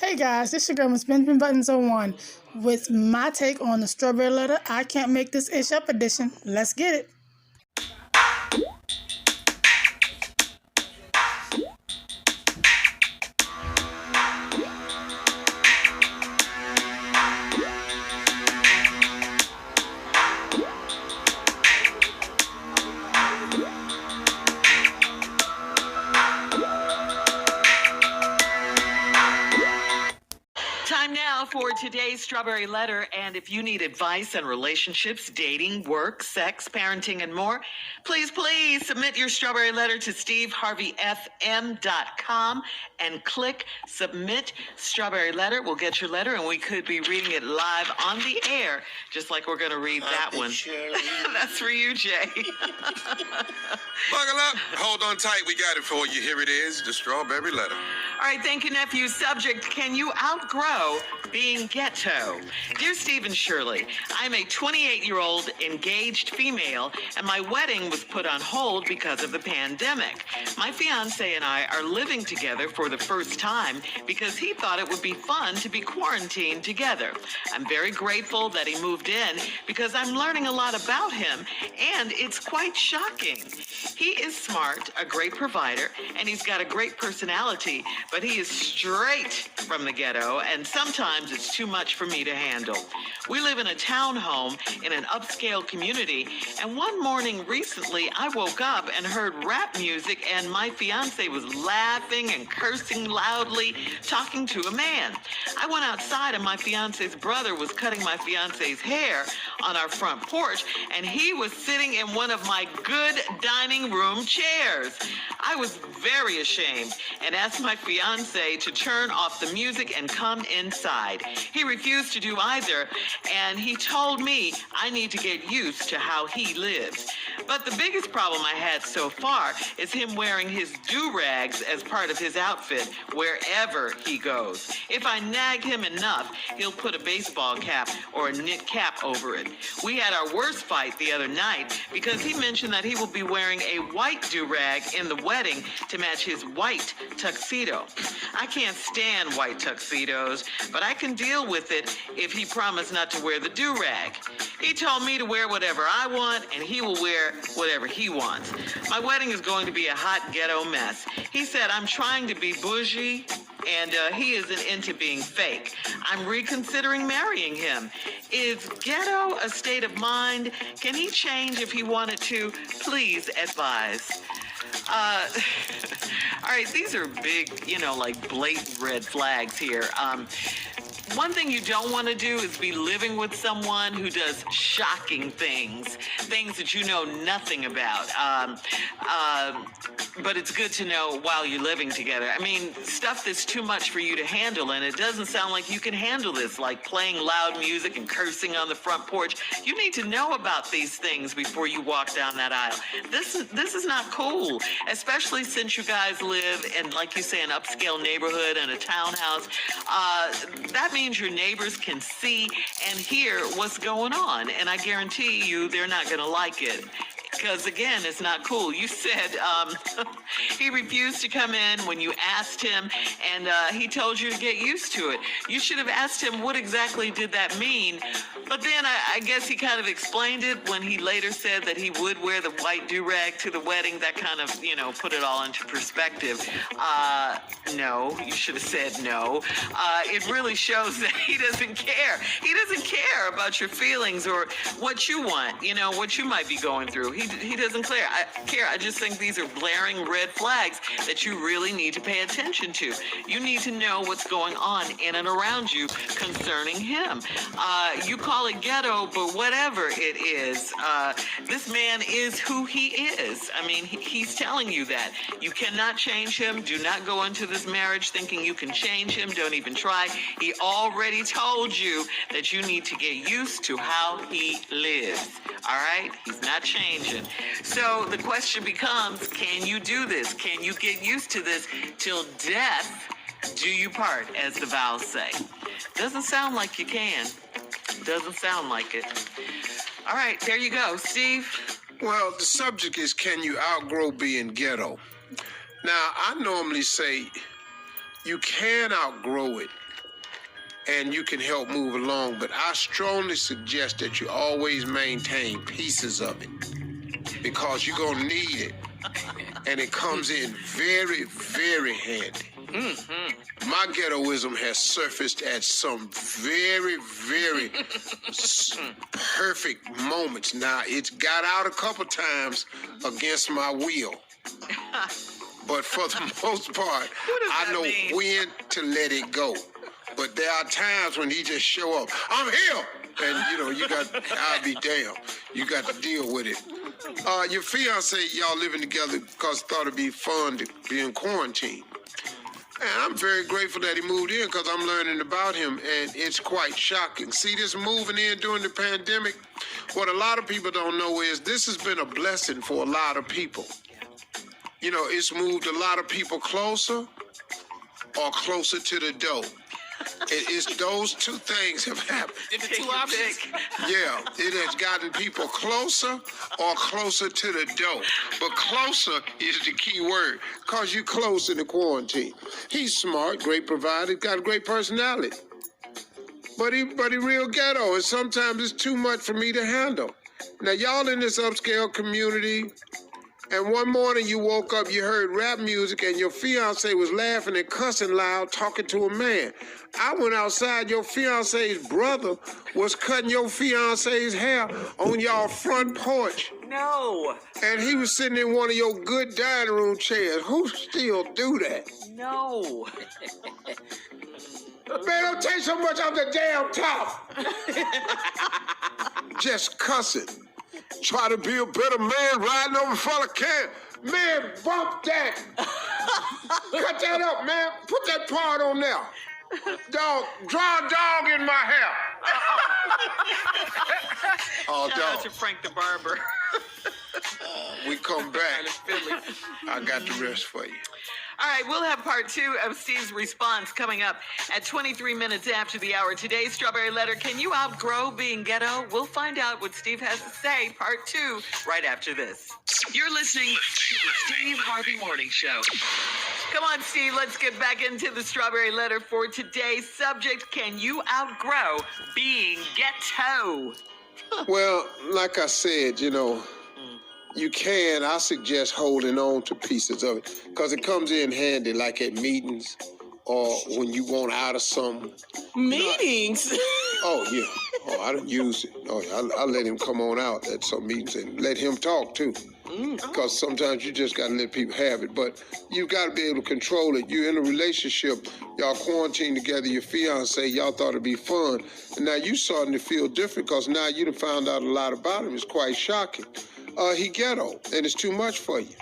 Hey guys, this your girl Miss Benjamin Buttons 01 with my take on the strawberry letter. I can't make this ish up edition. Let's get it. Time now for today's Strawberry Letter. And if you need advice on relationships, dating, work, sex, parenting, and more, please submit your Strawberry Letter to steveharveyfm.com and click Submit Strawberry Letter. We'll get your letter and we could be reading it live on the air, just like we're going to read that one. That's for you, Jay. Buckle up. Hold on tight. We got it for you. Here it is, the Strawberry Letter. All right, thank you, nephew. Subject, can you outgrow being ghetto? Dear Steve and Shirley, I'm a 28-year-old engaged female, and my wedding was put on hold because of the pandemic. My fiance and I are living together for the first time because he thought it would be fun to be quarantined together. I'm very grateful that he moved in because I'm learning a lot about him, and it's quite shocking. He is smart, a great provider, and he's got a great personality, but he is straight from the ghetto, and sometimes it's too much for me to handle. We live in a townhome in an upscale community, and one morning recently I woke up and heard rap music, and my fiance was laughing and cursing loudly, talking to a man. I went outside, and my fiance's brother was cutting my fiance's hair on our front porch, and he was sitting in one of my good dining room chairs. I was very ashamed and asked my fiance to turn off the music and come inside. He refused to do either, and he told me I need to get used to how he lives. But the biggest problem I had so far is him wearing his do-rags as part of his outfit wherever he goes. If I nag him enough, he'll put a baseball cap or a knit cap over it. We had our worst fight the other night because he mentioned that he will be wearing a white do-rag in the wedding to match his white tuxedo. I can't stand white tuxedos, but I can deal with it if he promised not to wear the do-rag. He told me to wear whatever I want, and he will wear whatever he wants. My wedding is going to be a hot ghetto mess. He said I'm trying to be bougie, and he isn't into being fake. I'm reconsidering marrying him. Is ghetto a state of mind? Can he change if he wanted to? Please advise. All right, these are big, like blatant red flags here. One thing you don't want to do is be living with someone who does shocking things that you know nothing about. But it's good to know while you're living together. I mean, stuff that's too much for you to handle, and it doesn't sound like you can handle this, like playing loud music and cursing on the front porch. You need to know about these things before you walk down that aisle. This is not cool, especially since you guys live in, like you say, an upscale neighborhood and a townhouse. That means your neighbors can see and hear what's going on, and I guarantee you they're not going to like it. Because, again, it's not cool. You said he refused to come in when you asked him, and he told you to get used to it. You should have asked him what exactly did that mean. But then I guess he kind of explained it when he later said that he would wear the white do-rag to the wedding. That kind of, put it all into perspective. No, you should have said no. It really shows that he doesn't care. He doesn't care about your feelings or what you want, what you might be going through. He doesn't care. I just think these are blaring red flags that you really need to pay attention to. You need to know what's going on in and around you concerning him. You call it ghetto, but whatever it is, this man is who he is. I mean, he's telling you that. You cannot change him. Do not go into this marriage thinking you can change him. Don't even try. He already told you that you need to get used to how he lives. All right? He's not changing. So the question becomes, can you do this? Can you get used to this till death do you part, as the vows say? Doesn't sound like you can. Doesn't sound like it. All right, there you go. Steve? Well, the subject is, can you outgrow being ghetto? Now, I normally say, You can outgrow it, and you can help move along, but I strongly suggest that you always maintain pieces of it because you're going to need it, and it comes in very, very handy. My ghettoism has surfaced at some very, very perfect moments. Now, it's got out a couple times against my will. But for the most part, I know when to let it go. But there are times when he just show up. I'm here! And, I'll be damned. You got to deal with it. Your fiance, y'all living together because thought it'd be fun to be in quarantine. And I'm very grateful that he moved in because I'm learning about him, and it's quite shocking. See, this moving in during the pandemic, what a lot of people don't know is this has been a blessing for a lot of people. It's moved a lot of people closer or closer to the dough. It's those two things have happened. It's two options. Yeah, it has gotten people closer or closer to the dough. But closer is the key word, because you're close in the quarantine. He's smart, great provider, got a great personality. But he real ghetto, and sometimes it's too much for me to handle. Now, y'all in this upscale community, and one morning you woke up, you heard rap music, and your fiance was laughing and cussing loud, talking to a man. I went outside, your fiance's brother was cutting your fiance's hair on y'all front porch. No. And he was sitting in one of your good dining room chairs. Who still do that? No. Man, don't take so much off the damn top. Just cussing. Try to be a better man riding over front of can. Man, bump that. Cut that up, man. Put that part on there. Dog, draw a dog in my hair. Oh, Shout out dog. to Frank the Barber. We come back. I got the rest for you. All right, we'll have part 2 of Steve's response coming up at 23 minutes after the hour. Today's Strawberry Letter, can you outgrow being ghetto? We'll find out what Steve has to say, part 2, right after this. You're listening to the Steve Harvey Morning Show. Come on, Steve, let's get back into the Strawberry Letter for today's subject. Can you outgrow being ghetto? Well, like I said, you can. I suggest holding on to pieces of it because it comes in handy, like at meetings or when you want out of something. Meetings? Oh, yeah. Oh, I don't use it. Oh, I let him come on out at some meetings and let him talk, too. Because sometimes you just got to let people have it. But you got to be able to control it. You're in a relationship. Y'all quarantined together, your fiance. Y'all thought it'd be fun. And now you starting to feel different because now you done found out a lot about him. It's quite shocking. He ghetto, and it's too much for you.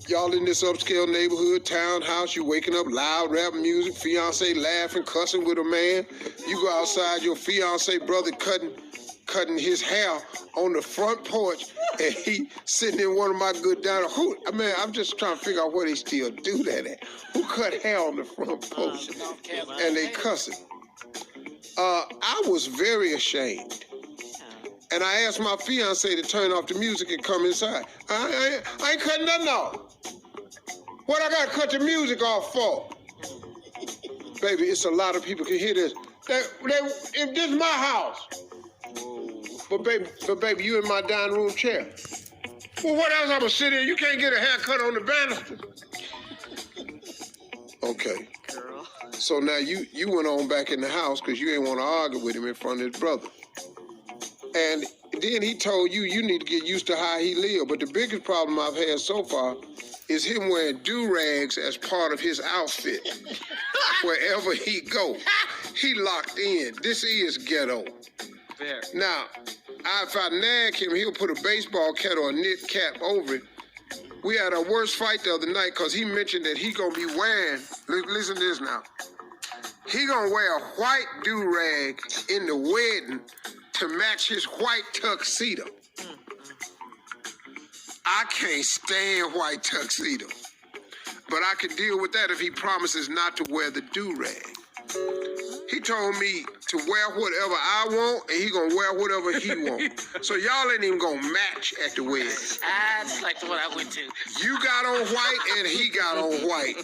Y'all in this upscale neighborhood, townhouse, you waking up loud rap music, fiance laughing, cussing with a man. You go outside, your fiance brother cutting his hair on the front porch, and he sitting in one of my good diners. I'm just trying to figure out where they still do that at. Who cut hair on the front porch? And they cussing. I was very ashamed. And I asked my fiance to turn off the music and come inside. I ain't cutting nothing off. What I gotta cut the music off for? Baby, it's a lot of people can hear this. If this is my house. But baby, you in my dining room chair. Well, what else I'm gonna sit in? You can't get a haircut on the banister. Okay. Girl. So now you went on back in the house because you ain't want to argue with him in front of his brother. And then he told you need to get used to how he live. But the biggest problem I've had so far is him wearing do-rags as part of his outfit. Wherever he go, he locked in. This is ghetto. Fair. Now, if I nag him, he'll put a baseball cap or a knit cap over it. We had our worst fight the other night because he mentioned that he gonna be wearing, listen to this now, he gonna wear a white do-rag in the wedding to match his white tuxedo. I can't stand white tuxedo. But I can deal with that if he promises not to wear the do-rag. He told me to wear whatever I want, and he gonna wear whatever he want. So y'all ain't even gonna match at the wedding. That's like the one I went to. You got on white, and he got on white.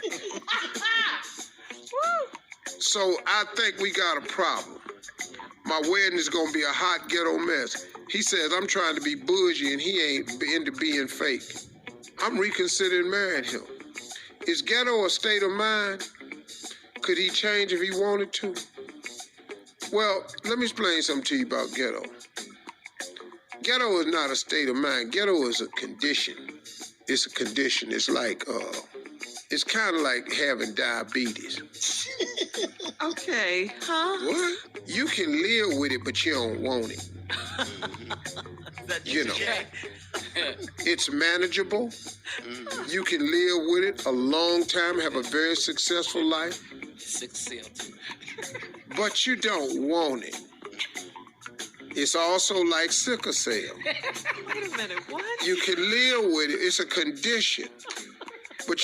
So I think we got a problem. My wedding is gonna be a hot ghetto mess. He says I'm trying to be bougie, and he ain't into being fake. I'm reconsidering marrying him. Is ghetto a state of mind? Could he change if he wanted to? Well, let me explain something to you about ghetto. Ghetto is not a state of mind. Ghetto is a condition. It's a condition. It's like, it's kind of like having diabetes. Okay, huh? What? You can live with it, but you don't want it. You know, it's manageable. You can live with it a long time, have a very successful life. But you don't want it. It's also like sickle cell. Wait a minute, what? You can live with it. It's a condition. But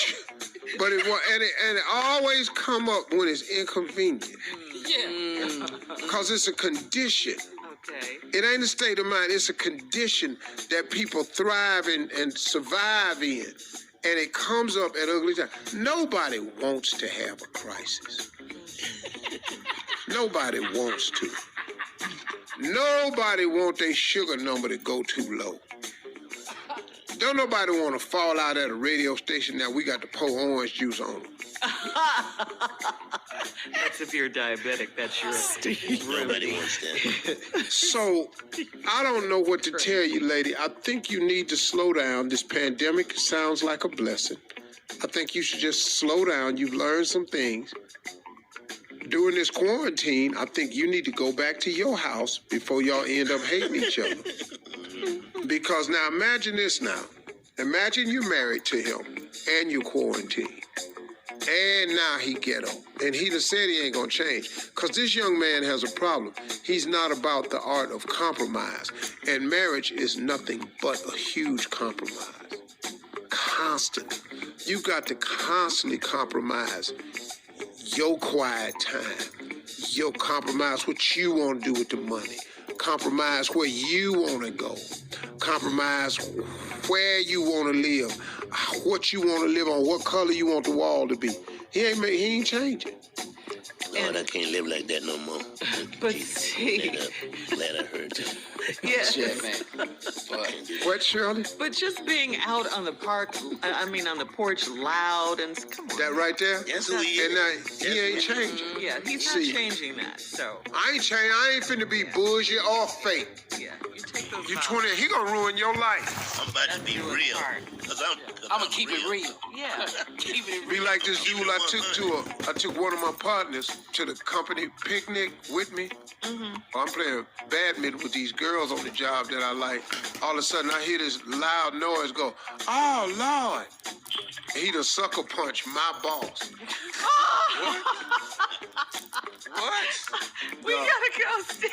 it always come up when it's inconvenient. Yeah. Because it's a condition. Okay. It ain't a state of mind. It's a condition that people thrive in and survive in. And it comes up at ugly times. Nobody wants to have a crisis. Nobody wants to. Nobody wants their sugar number to go too low. Don't nobody want to fall out at a radio station now we got to pour orange juice on them. That's if you're diabetic. That's your Nobody wants that. So, I don't know what to tell you, lady. I think you need to slow down. This pandemic sounds like a blessing. I think you should just slow down. You've learned some things. During this quarantine, I think you need to go back to your house before y'all end up hating each other. Because now imagine this now. Imagine you're married to him and you quarantine. And now he ghetto. And he done said he ain't gonna change. Because this young man has a problem. He's not about the art of compromise. And marriage is nothing but a huge compromise. Constantly. You got to constantly compromise your quiet time. Your compromise what you want to do with the money. Compromise where you want to go. Compromise where you want to live. What you want to live on. What color you want the wall to be. He ain't changing. Lord, I can't live like that no more. But see, Glad I heard you. yes. Shit, man. What, Shirley? But just being out on the on the porch loud and come on. That right there? That's who he And is. he ain't changing. Yeah, he's See. not changing that. So I ain't changing. I ain't finna be bougie or fake. yeah, you take those. You vows. 20, he gonna ruin your life. I'm about to be do it real. hard. I'm gonna keep it real. Yeah. Keep it Be real. like this dude I took one of my partners to the company picnic with me. I'm playing badminton with these girls on the job that I like. All of a sudden I hear this loud noise go, oh Lord. And he done sucker punched my boss. What? We gotta go, Steve.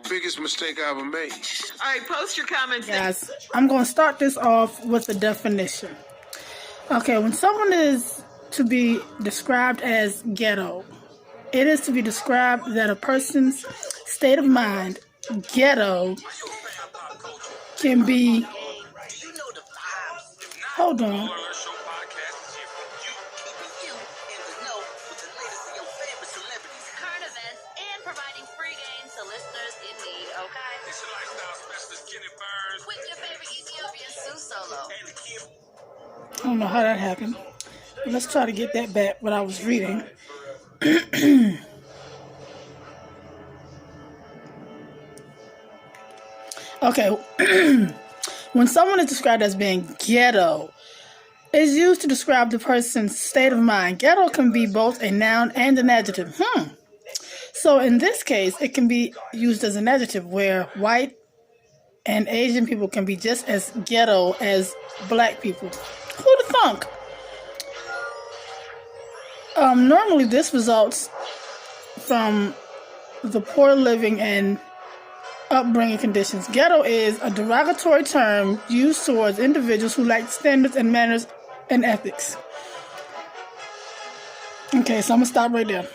Biggest mistake I ever made. All right, post your comments. Guys, I'm going to start this off with the definition. Okay, when someone is to be described as ghetto, it is to be described that a person's state of mind, ghetto, can be... Hold on. Current events and providing free games to listeners in need, okay? It's your lifestyle specialist, Kenny Burns. With your favorite Ethiopian Sue Solo. And the kid. I don't know how that happened. But let's try to get that back, what I was reading. Okay. When someone is described as being ghetto, it's used to describe the person's state of mind. Ghetto can be both a noun and an adjective. So in this case, it can be used as an adjective where white and Asian people can be just as ghetto as black people. Who'd have thunk? Normally this results from the poor living and upbringing conditions. Ghetto is a derogatory term used towards individuals who lack standards and manners and ethics. Okay, so I'm going to stop right there.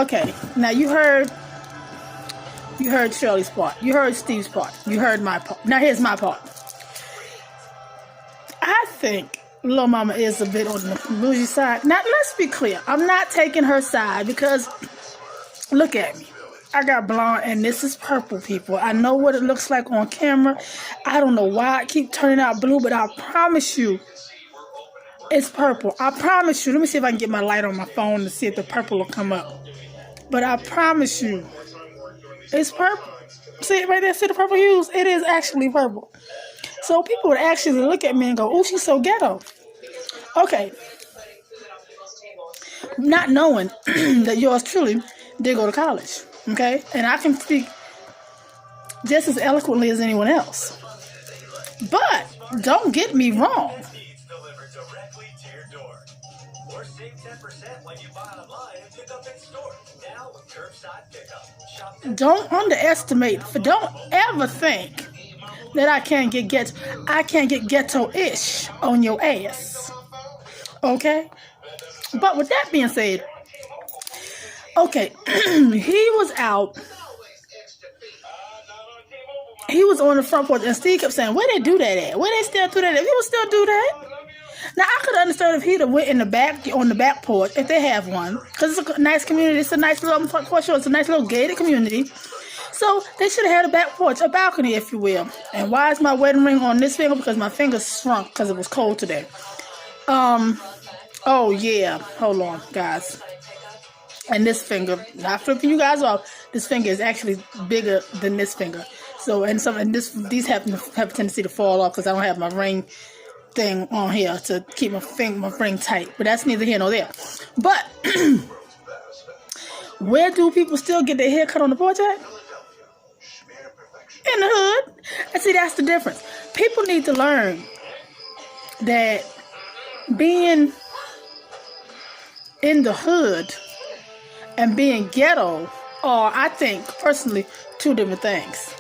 Okay, now you heard Shirley's part. You heard Steve's part. You heard my part. Now here's my part. I think Lil Mama is a bit on the bougie side. Now, let's be clear. I'm not taking her side because, look at me. I got blonde and this is purple, people. I know what it looks like on camera. I don't know why I keep turning out blue, but I promise you, it's purple. I promise you. Let me see if I can get my light on my phone to see if the purple will come up. But I promise you, it's purple. See it right there? See the purple hues? It is actually purple. So people would actually look at me and go, "Oh, she's so ghetto." Okay. Not knowing that yours truly did go to college. Okay? And I can speak just as eloquently as anyone else. But don't get me wrong. Don't ever think that I can't get ghetto-ish on your ass. Okay? But with that being said, okay, he was out. He was on the front porch, and Steve kept saying, "Where they do that at? Where they still do that at? People still do that?" Now, I could understand if he'd have went in the back, on the back porch, if they have one. Because it's a nice community. It's a nice little, for sure, it's a nice little gated community. So, they should have had a back porch, a balcony, if you will. And why is my wedding ring on this finger? Because my finger shrunk because it was cold today. Oh, yeah. Hold on, guys. And this finger, not flipping you guys off, this finger is actually bigger than this finger. So, these have a tendency to fall off because I don't have my ring thing on here to keep my ring tight, but that's neither here nor there. But where do people still get their hair cut on the porch at? In the hood. And see, that's the difference. People need to learn that being in the hood and being ghetto are, I think, personally, two different things.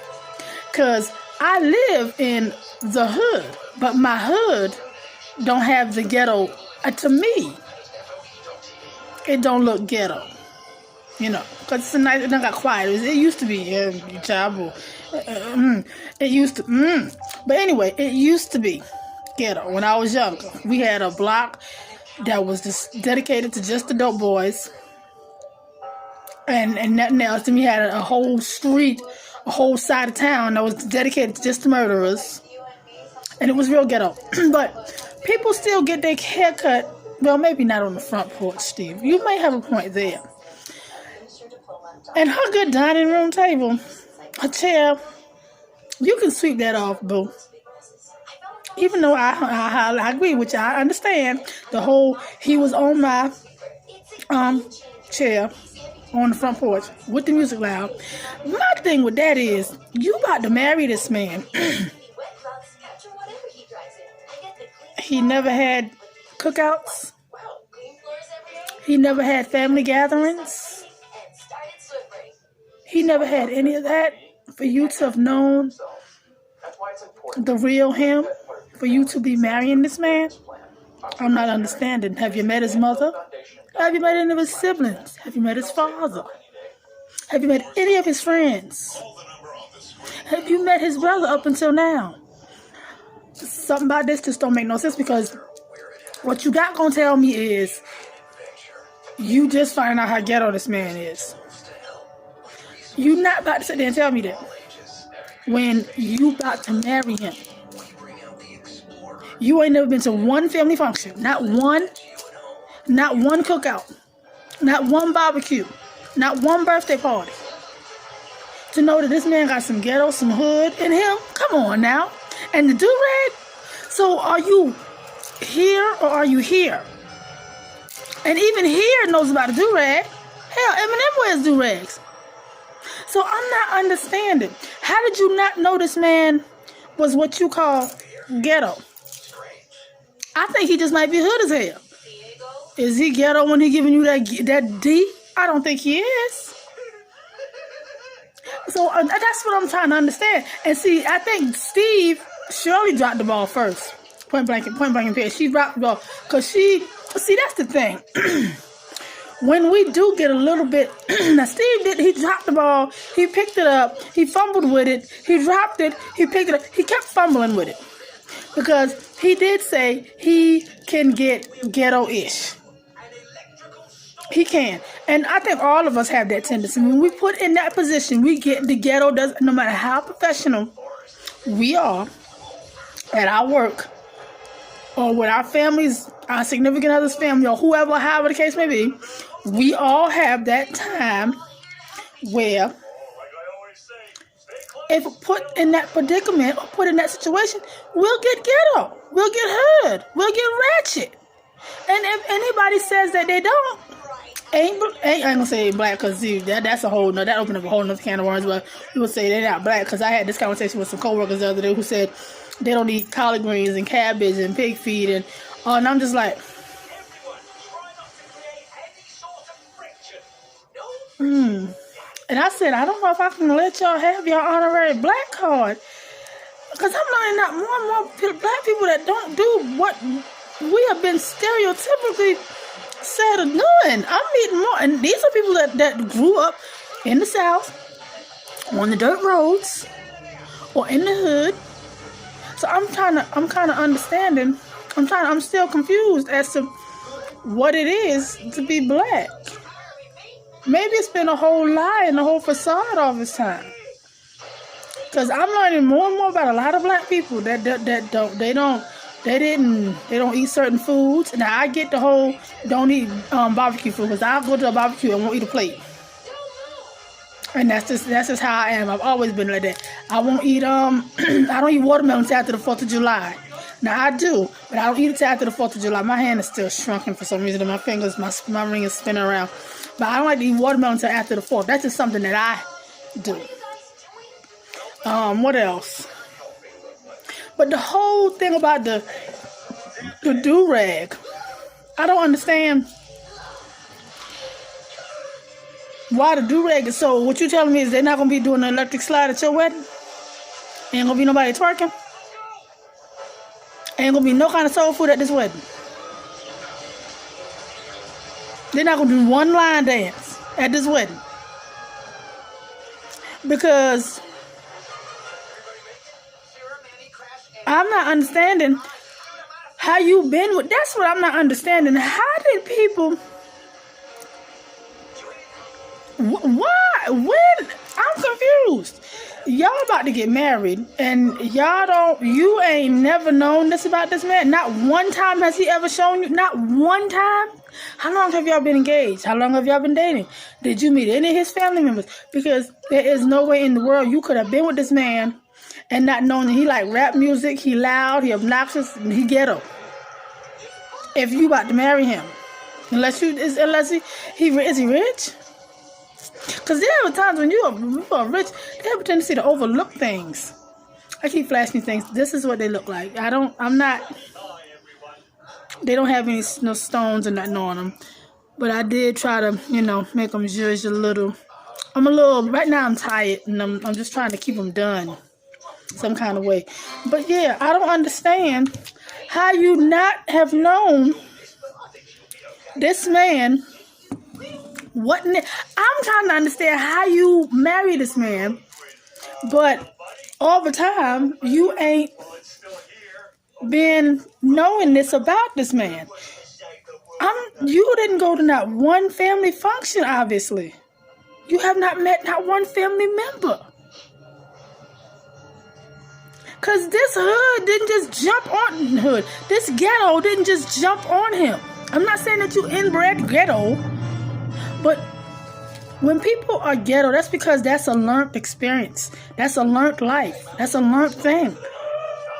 Because I live in the hood, but my hood don't have the ghetto. To me, it don't look ghetto, because it's a nice. It done got quiet. It used to be, child. It used to. But anyway, it used to be ghetto when I was younger. We had a block that was just dedicated to just the dope boys, and nothing else. Then we had a whole street, a whole side of town that was dedicated to just the murderers. And it was real ghetto. But people still get their hair cut. Well, maybe not on the front porch, Steve. You may have a point there. And her good dining room table, her chair, you can sweep that off, boo. Even though I agree with you. I understand the whole, he was on my chair on the front porch with the music loud. My thing with that is, you about to marry this man. He never had cookouts. He never had family gatherings. He never had any of that for you to have known the real him, for you to be marrying this man. I'm not understanding. Have you met his mother? Have you met any of his siblings? Have you met his father? Have you met any of his friends? Have you met his brother up until now? Something about this just don't make no sense, because what you got gonna tell me is you just find out how ghetto this man is. You not about to sit there and tell me that when you about to marry him. You ain't never been to one family function, not one cookout, not one barbecue, not one birthday party. To know that this man got some ghetto, some hood in him, come on now. And the do-rag, so are you here or are you here? And even here knows about the do-rag. Hell, Eminem wears do-rags. So I'm not understanding. How did you not know this man was what you call ghetto? I think he just might be hood as hell. Is he ghetto when he giving you that D? I don't think he is. So that's what I'm trying to understand. And see, I think Steve Shirley dropped the ball first. Point blank and period. She dropped the ball. Because see, that's the thing. when we do get a little bit, now Steve he dropped the ball, he picked it up, he fumbled with it, he dropped it, he picked it up, he kept fumbling with it. Because he did say he can get ghetto-ish. He can. And I think all of us have that tendency. When we put in that position, we get the ghetto, no matter how professional we are at our work, or with our families, our significant other's family, or whoever, however the case may be, we all have that time where if put in that predicament or put in that situation, we'll get ghetto, we'll get hood, we'll get ratchet. And if anybody says that they don't, I ain't gonna say black, because that's a whole nother, that opened up a whole nother can of worms. But people say they're not black, because I had this conversation with some coworkers the other day who said they don't eat collard greens and cabbage and pig feet, and I'm just like, And I said, I don't know if I can let y'all have your honorary black card, because I'm learning that more and more black people that don't do what we have been stereotypically said of doing. I'm meeting more, and these are people that grew up in the South, on the dirt roads, or in the hood. So I'm kind of understanding. I'm still confused as to what it is to be black. Maybe it's been a whole lie and a whole facade all this time. Because I'm learning more and more about a lot of black people that don't eat certain foods. Now I get the whole don't eat barbecue food, because I'll go to a barbecue and won't eat a plate. And that's just how I am. I've always been like that. I won't eat I don't eat watermelon until after the 4th of July. Now I do, but I don't eat it till after the 4th of July. My hand is still shrunken for some reason, and my fingers, my ring is spinning around. But I don't like to eat watermelon until after the 4th. That's just something that I do. What else? But the whole thing about the do-rag, I don't understand why the do-rag is so. What you telling me is they're not going to be doing the electric slide at your wedding? Ain't going to be nobody twerking? Ain't going to be no kind of soul food at this wedding? They're not going to do one line dance at this wedding? Because I'm not understanding how you been with. That's what I'm not understanding. How did people? Why? When? I'm confused. Y'all about to get married, and you ain't never known this about this man. Not one time has he ever shown you. Not one time. How long have y'all been engaged? How long have y'all been dating? Did you meet any of his family members? Because there is no way in the world you could have been with this man and not knowing that he like rap music, he loud, he obnoxious, and he ghetto. If you about to marry him, unless he is he rich? Because there are times when you are rich, they have a tendency to overlook things. I keep flashing things. This is what they look like. They don't have any no stones or nothing on them. But I did try to, make them judge a little. Right now I'm tired, and I'm just trying to keep them done some kind of way. But yeah, I don't understand how you not have known this man. I'm trying to understand how you marry this man, but all the time you ain't been knowing this about this man. You didn't go to not one family function, obviously. You have not met not one family member. Because this hood didn't just jump on hood. This ghetto didn't just jump on him. I'm not saying that you inbred ghetto, but when people are ghetto, that's because that's a learned experience. That's a learned life. That's a learned thing.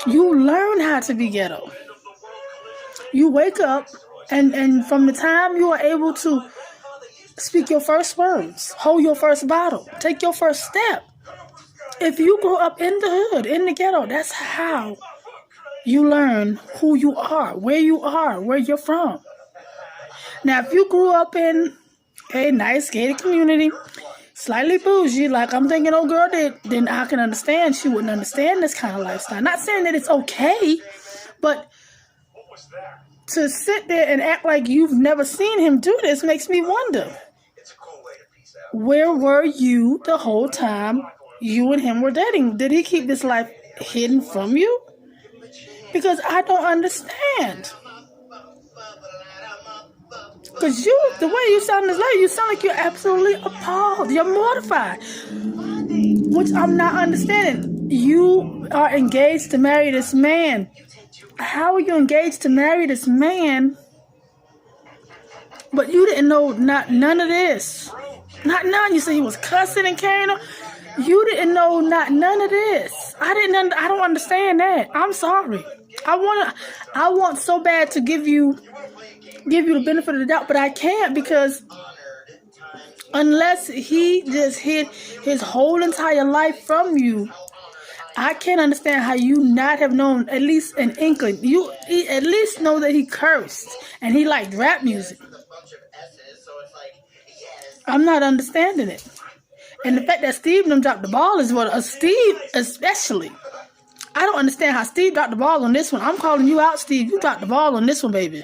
You learn how to be ghetto. You wake up, and from the time you are able to speak your first words, hold your first bottle, take your first step, if you grow up in the hood, in the ghetto, that's how you learn who you are, where you're from. Now, if you grew up in a nice gated community, slightly bougie, like I'm thinking old girl did, then I can understand. She wouldn't understand this kind of lifestyle. Not saying that it's okay, but to sit there and act like you've never seen him do this makes me wonder. Where were you the whole time you and him were dating? Did he keep this life hidden from you? Because I don't understand. Because the way you sound this lady, you sound like you're absolutely appalled. You're mortified. Which I'm not understanding. You are engaged to marry this man. How are you engaged to marry this man? But you didn't know none of this. Not none. You said he was cussing and carrying on. You didn't know none of this. I don't understand that. I'm sorry. I want so bad to give you the benefit of the doubt, but I can't, because unless he just hid his whole entire life from you, I can't understand how you not have known at least an inkling. You at least know that he cursed and he liked rap music. I'm not understanding it. And the fact that Steve and them dropped the ball is what Steve especially. I don't understand how Steve dropped the ball on this one. I'm calling you out, Steve. You dropped the ball on this one, baby.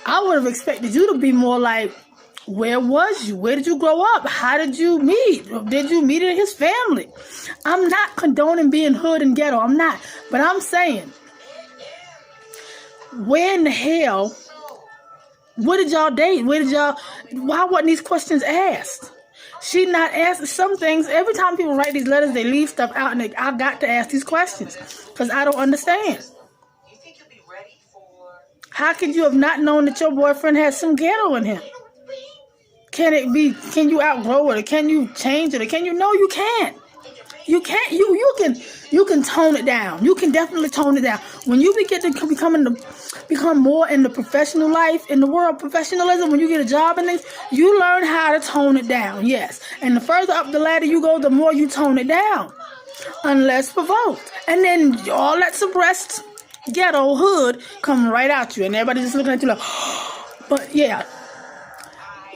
I would have expected you to be more like, where was you? Where did you grow up? How did you meet? Did you meet in his family? I'm not condoning being hood and ghetto. I'm not. But I'm saying, where in the hell, what did y'all date? Why wasn't these questions asked? She not asked some things. Every time people write these letters, they leave stuff out, and I got to ask these questions because I don't understand. How could you have not known that your boyfriend had some ghetto in him? Can you outgrow it? Or can you change it? Or can you? No, you can't. You can't. You can tone it down. You can definitely tone it down. When you begin to become more in the professional life, in the world of professionalism, when you get a job and things, you learn how to tone it down. Yes. And the further up the ladder you go, the more you tone it down. Unless provoked. And then all that suppressed ghetto hood come right at you. And everybody just looking at you like, but yeah.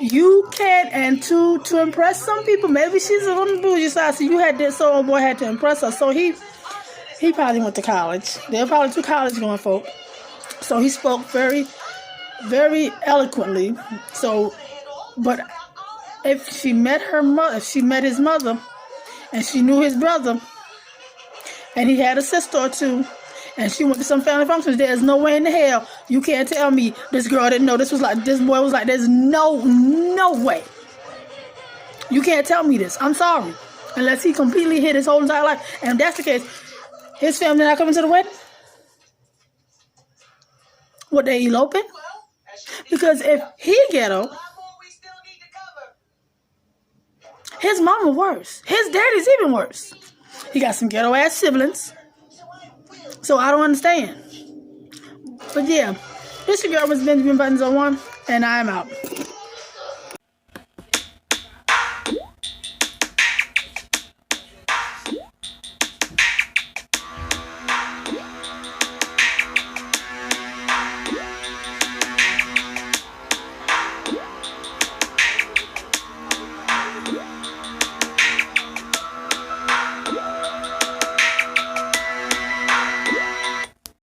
You can, and to impress some people, maybe she's on the bougie side, so you had this, so old boy had to impress her. So he probably went to college. They're probably two college going folk. So he spoke very, very eloquently. So, but if she met his mother, and she knew his brother, and he had a sister or two, and she went to some family functions, there's no way in the hell you can't tell me this girl didn't know this boy was like, there's no way. You can't tell me this. I'm sorry. Unless he completely hid his whole entire life. And if that's the case, his family not coming to the wedding? What, they eloping? Because if he ghetto, his mama worse. His daddy's even worse. He got some ghetto ass siblings. So I don't understand. But yeah, this your girl was Benjamin Buttons 01, and I'm out.